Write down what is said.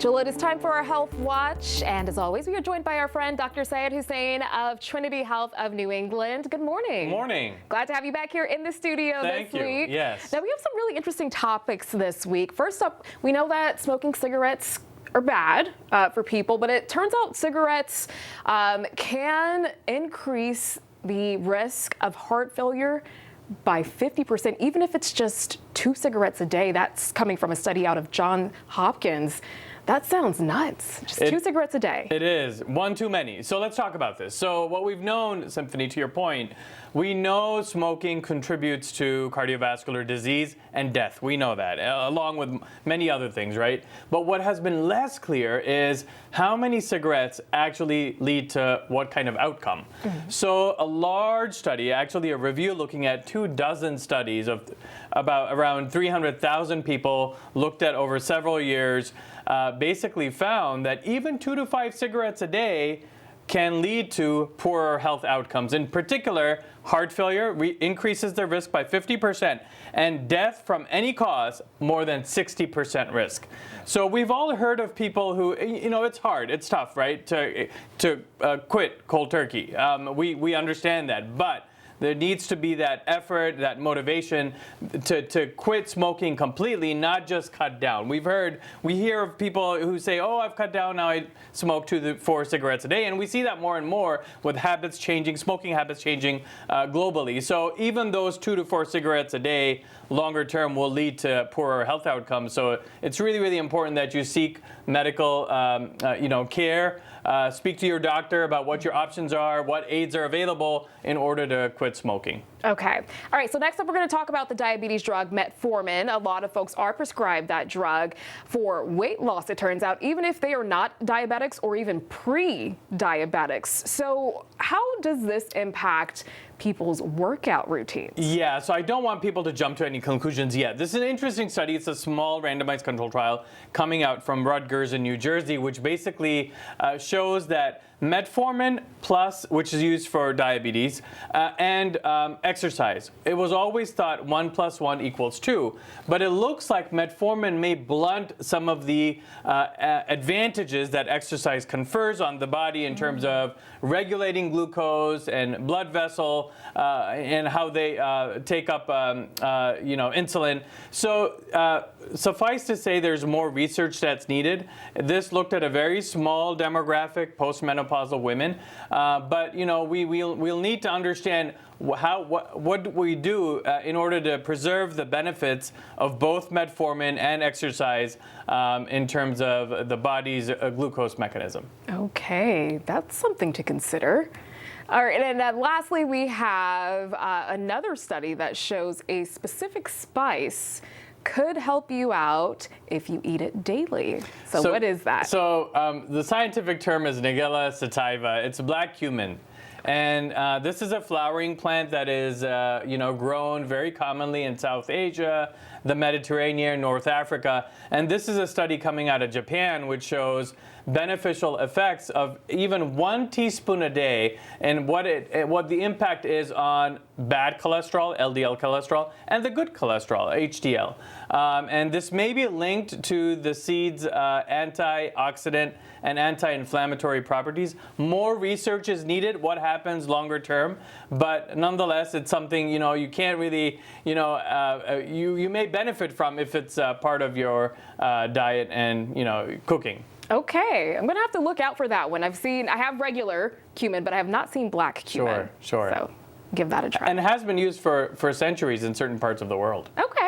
Well, it is time for our Health Watch, and as always, we are joined by our friend Dr. Syed Hussain of Trinity Health of New England. Good morning. Good morning. Glad to have you back here in the studio this week. Yes. Now, we have some really interesting topics this week. First up, we know that smoking cigarettes are bad for people, but it turns out cigarettes can increase the risk of heart failure by 50%, even if it's just 2 cigarettes a day. That's coming from a study out of Johns Hopkins. That sounds nuts. Just 2 cigarettes a day. It is. One too many. So let's talk about this. So what we've known, Symphony, to your point, we know smoking contributes to cardiovascular disease and death. We know that, along with many other things, right? But what has been less clear is how many cigarettes actually lead to what kind of outcome. So a large study, actually a review looking at 24 studies of about around 300,000 people looked at over several years, basically found that even 2 to 5 cigarettes a day can lead to poorer health outcomes. In particular, heart failure increases the risk by 50%, and death from any cause more than 60% risk. So we've all heard of people who, it's hard, it's tough, right, to quit cold turkey. We understand that, but there needs to be that effort, that motivation to quit smoking completely, not just cut down. We hear of people who say, oh, I've cut down, now I smoke 2 to 4 cigarettes a day. And we see that more and more with habits changing, smoking habits changing globally. So even those 2 to 4 cigarettes a day, longer term, will lead to poorer health outcomes. So it's really, really important that you seek medical care. Speak to your doctor about what your options are, what aids are available in order to quit smoking. Okay. All right. So next up, we're going to talk about the diabetes drug metformin. A lot of folks are prescribed that drug for weight loss, it turns out, even if they are not diabetics or even pre-diabetics. So how does this impact people's workout routines? Yeah, so I don't want people to jump to any conclusions yet. This is an interesting study. It's a small randomized control trial coming out from Rutgers in New Jersey, which basically shows that metformin plus, which is used for diabetes, and exercise. It was always thought 1 + 1 = 2, but it looks like metformin may blunt some of the advantages that exercise confers on the body in terms of regulating glucose and blood vessel and how they take up insulin. So suffice to say, there's more research that's needed. This looked at a very small demographic, postmenopausal women, but we'll need to understand what we do in order to preserve the benefits of both metformin and exercise in terms of the body's glucose mechanism. Okay, that's something to consider. All right, and then lastly, we have another study that shows a specific spice could help you out if you eat it daily. So what is that? So the scientific term is Nigella sativa. It's black cumin. And this is a flowering plant that is, grown very commonly in South Asia, the Mediterranean, North Africa. And this is a study coming out of Japan which shows beneficial effects of even 1 teaspoon a day and what the impact is on bad cholesterol, LDL cholesterol, and the good cholesterol, HDL. And this may be linked to the seed's antioxidant and anti-inflammatory properties. More research is needed, what happens longer term, but nonetheless, it's something, you can't really, you may benefit from if it's part of your diet and, cooking. Okay, I'm gonna have to look out for that one. I have regular cumin, but I have not seen black cumin. Sure. So give that a try. And it has been used for centuries in certain parts of the world. Okay.